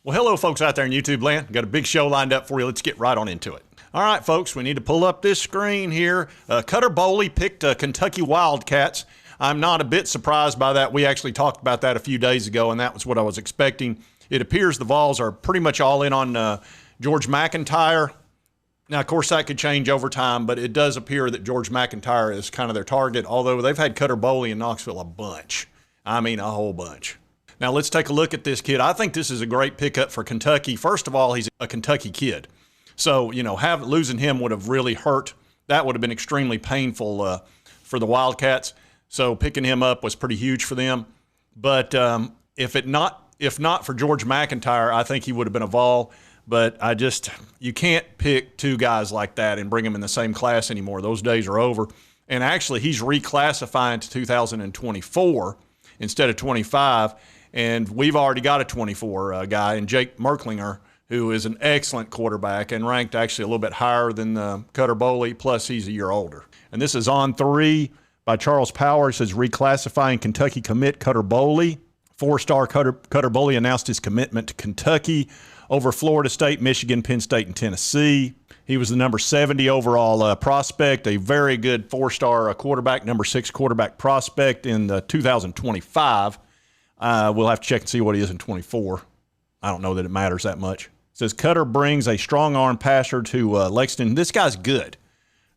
Well, hello, folks out there in YouTube land. Got a big show lined up for you. Let's get right on into it. All right, folks, we need to pull up this screen here. Cutter Boley picked Kentucky Wildcats. I'm not a bit surprised by that. We actually talked about that a few days ago, and that was what I was expecting. It appears the Vols are pretty much all in on George McIntyre. Now, of course, that could change over time, but it does appear that George McIntyre is kind of their target, although they've had Cutter Boley in Knoxville a bunch. I mean, a whole bunch. Now, let's take a look at this kid. I think this is a great pickup for Kentucky. First of all, he's a Kentucky kid. So, losing him would have really hurt. That would have been extremely painful for the Wildcats. So picking him up was pretty huge for them. But if not for George McIntyre, I think he would have been a Vol. But you can't pick two guys like that and bring them in the same class anymore. Those days are over. And actually, he's reclassifying to 2024 instead of 25. And we've already got a 24 guy in Jake Merklinger, who is an excellent quarterback and ranked actually a little bit higher than Cutter Boley, plus he's a year older. And this is on 3 by Charles Power. It says, reclassifying Kentucky commit Cutter Boley. 4-star Cutter Boley announced his commitment to Kentucky over Florida State, Michigan, Penn State, and Tennessee. He was the number 70 overall prospect, a very good 4-star quarterback, number 6 quarterback prospect in 2025. We'll have to check and see what he is in 24. I don't know that it matters that much. It says Cutter brings a strong arm passer to Lexington. This guy's good.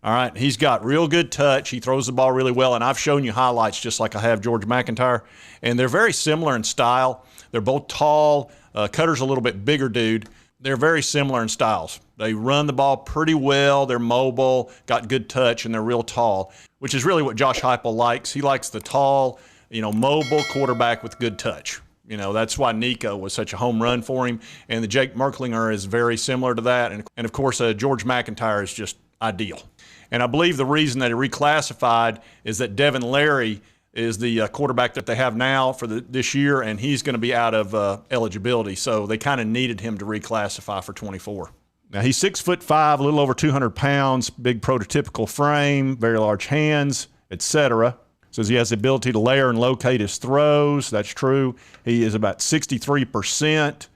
All right, he's got real good touch. He throws the ball really well, and I've shown you highlights just like I have George McIntyre, and they're very similar in style. They're both tall. Cutter's a little bit bigger dude. They're very similar in styles. They run the ball pretty well. They're mobile, got good touch, and they're real tall, which is really what Josh Heupel likes. He likes the tall, mobile quarterback with good touch. That's why Nico was such a home run for him. And the Jake Merklinger is very similar to that. And of course, George McIntyre is just ideal. And I believe the reason that he reclassified is that Devin Leary is the quarterback that they have now for this year, and he's going to be out of eligibility. So they kind of needed him to reclassify for 24. Now, he's 6'5", a little over 200 pounds, big prototypical frame, very large hands, etc. Says he has the ability to layer and locate his throws. That's true. He is about 63%.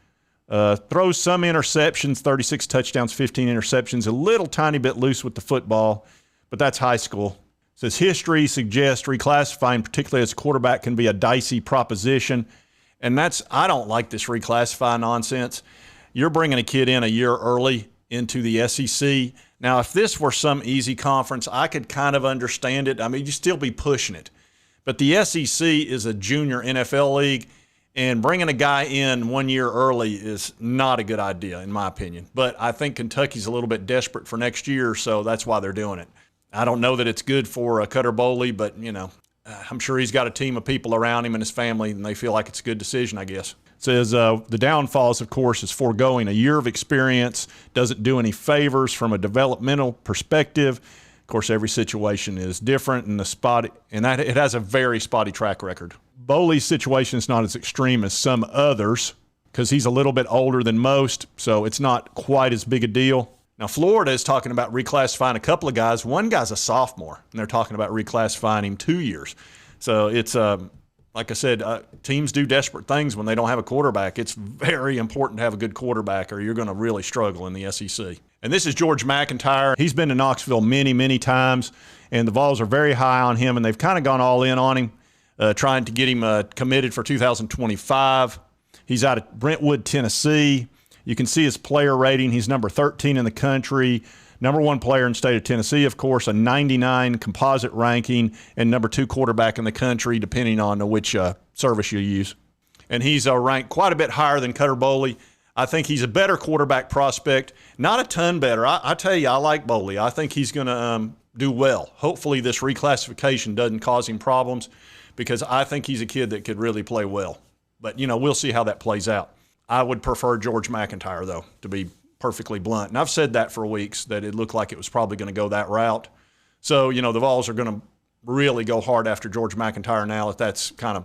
Throws some interceptions, 36 touchdowns, 15 interceptions. A little tiny bit loose with the football, but that's high school. Says history suggests reclassifying, particularly as a quarterback, can be a dicey proposition. And I don't like this reclassify nonsense. You're bringing a kid in a year early into the SEC. Now, if this were some easy conference, I could kind of understand it. I mean, you'd still be pushing it. But the SEC is a junior NFL league, and bringing a guy in 1 year early is not a good idea, in my opinion. But I think Kentucky's a little bit desperate for next year, so that's why they're doing it. I don't know that it's good for Cutter Boley, but, I'm sure he's got a team of people around him and his family, and they feel like it's a good decision, I guess. It says the downfalls, of course, is foregoing a year of experience, doesn't do any favors from a developmental perspective. Of course, every situation is different, and it has a very spotty track record. Boley's situation is not as extreme as some others because he's a little bit older than most, so it's not quite as big a deal. Now, Florida is talking about reclassifying a couple of guys. One guy's a sophomore, and they're talking about reclassifying him 2 years. So it's, like I said, teams do desperate things when they don't have a quarterback. It's very important to have a good quarterback, or you're going to really struggle in the SEC. And this is George McIntyre. He's been to Knoxville many, many times, and the Vols are very high on him, and they've kind of gone all in on him, trying to get him committed for 2025. He's out of Brentwood, Tennessee. You can see his player rating. He's number 13 in the country, number 1 player in the state of Tennessee, of course, a 99 composite ranking, and number 2 quarterback in the country, depending on which service you use. And he's ranked quite a bit higher than Cutter Boley. I think he's a better quarterback prospect, not a ton better. I tell you, I like Boley. I think he's going to do well. Hopefully this reclassification doesn't cause him problems, because I think he's a kid that could really play well. But, we'll see how that plays out. I would prefer George McIntyre, though, to be perfectly blunt. And I've said that for weeks, that it looked like it was probably going to go that route. So, the Vols are going to really go hard after George McIntyre now that that's kind of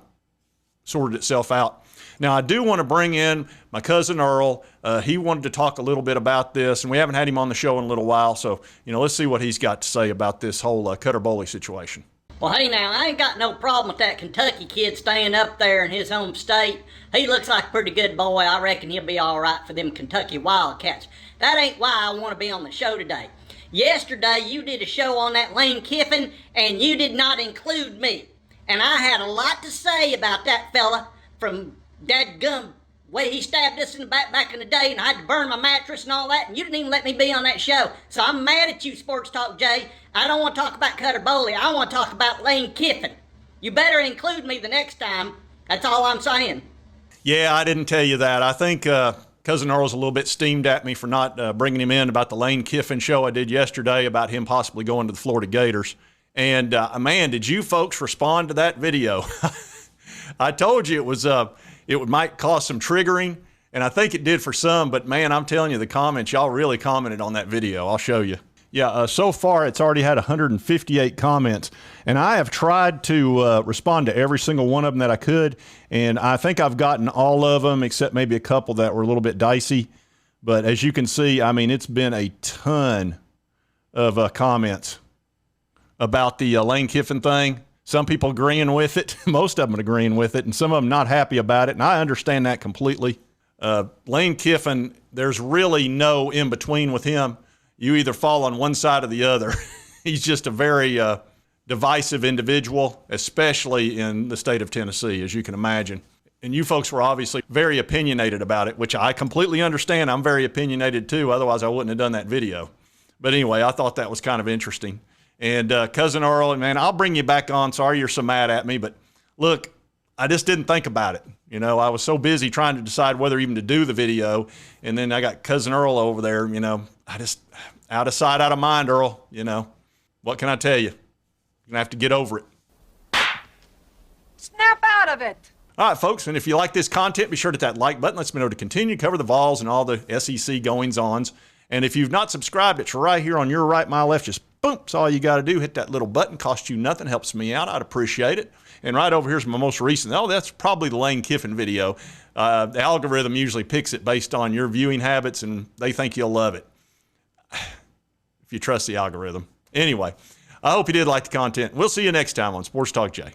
sorted itself out. Now, I do want to bring in my cousin Earl. He wanted to talk a little bit about this, and we haven't had him on the show in a little while. So, let's see what he's got to say about this whole Cutter Boley situation. Well, hey now, I ain't got no problem with that Kentucky kid staying up there in his home state. He looks like a pretty good boy. I reckon he'll be all right for them Kentucky Wildcats. That ain't why I want to be on the show today. Yesterday, you did a show on that Lane Kiffin, and you did not include me. And I had a lot to say about that fella from dadgum way he stabbed us in the back in the day, and I had to burn my mattress and all that, and you didn't even let me be on that show. So I'm mad at you, Sports Talk Jay. I don't want to talk about Cutter Boley. I want to talk about Lane Kiffin. You better include me the next time. That's all I'm saying. Yeah, I didn't tell you that. I think Cousin Earl's a little bit steamed at me for not bringing him in about the Lane Kiffin show I did yesterday about him possibly going to the Florida Gators. And, man, did you folks respond to that video? I told you it might cause some triggering, and I think it did for some, but, man, I'm telling you, the comments, y'all really commented on that video. I'll show you. Yeah, so far it's already had 158 comments, and I have tried to respond to every single one of them that I could, and I think I've gotten all of them except maybe a couple that were a little bit dicey. But as you can see, I mean, it's been a ton of comments about the Lane Kiffin thing. Some people agreeing with it, most of them agreeing with it, and some of them not happy about it, and I understand that completely. Lane Kiffin, there's really no in-between with him. You either fall on one side or the other. He's just a very divisive individual, especially in the state of Tennessee, as you can imagine. And you folks were obviously very opinionated about it, which I completely understand. I'm very opinionated too, otherwise I wouldn't have done that video. But anyway, I thought that was kind of interesting. And Cousin Earl, man, I'll bring you back on. Sorry you're so mad at me, but look, I just didn't think about it. You know, I was so busy trying to decide whether even to do the video, and then I got Cousin Earl over there, you know. I just, out of sight, out of mind, Earl, you know. What can I tell you? You're going to have to get over it. Snap out of it. All right, folks, and if you like this content, be sure to hit that like button. Let's me know to continue to cover the Vols and all the SEC goings-ons. And if you've not subscribed, it's right here on your right, my left. Just boom, that's all you got to do. Hit that little button. Costs you nothing. Helps me out. I'd appreciate it. And right over here's my most recent. Oh, that's probably the Lane Kiffin video. The algorithm usually picks it based on your viewing habits, and they think you'll love it if you trust the algorithm. Anyway, I hope you did like the content. We'll see you next time on Sports Talk Jay.